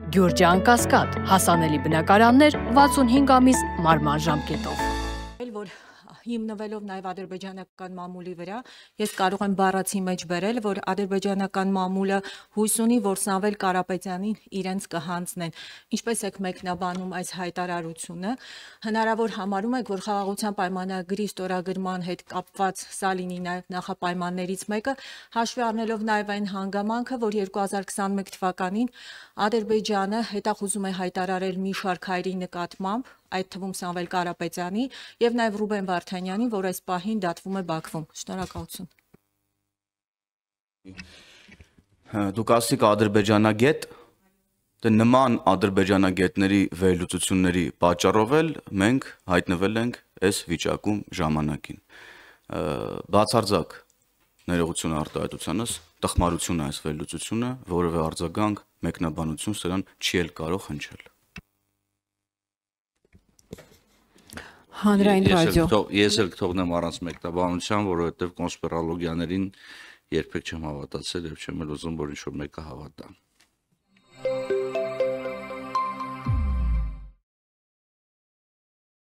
Գյուրջան Կասկադ, հասանելի բնակարաններ 65 ամիս մարման ժամկետով։ Որ հիմնվելով նաև ադրբեջանական մամուլի վրա, ես կարող եմ բառացի մեջ բերել, որ ադրբեջանական մամուլը հույս ունի, որ Սամվել Կարապետյանին իրենց կհանձնեն։ Ինչպես եք մեկնաբանում այս հայտարարությունը, հնարավոր համարում եք, որ խաղաղության պայմանագրի ստորագրման հետ կապված սա լինի նաև նախապայմաններից մեկը, հաշվի առնելով նաև այն հանգամանքը, որ 2021 թվականին Ադրբեջանը հետախուզում է հայտարարել մի շարք հայերի նկատմամբ, այդ թվում Սամվել Կարապետյանի եւ նաեւ Ռուբեն Վարդանյանի, որ այս պահին դատվում է Բաքվում։ Շնորհակալություն։ Դուք ասիք ադրբեջանագետ, դե նման ադրբեջանագետների վերլուծությունների պատճառով էլ մենք հայտնվել ենք այս վիճակում ժամանակին։ Բացարձակ ներողություն արտահայտությանս, տխմարություն է այս վերլուծությունը, որևէ արձագանք, մեկնաբանություն սրան չի էլ կարող հնչել։ Հանրային ռադիո։ Ես էլ կթողնեմ առանց մեկնաբանության, որովհետև կոնսպիրոլոգիաներին երբեք չեմ հավատացել եւ չեմ էլ ուզում, որ ինչ-որ մեկը հավատա։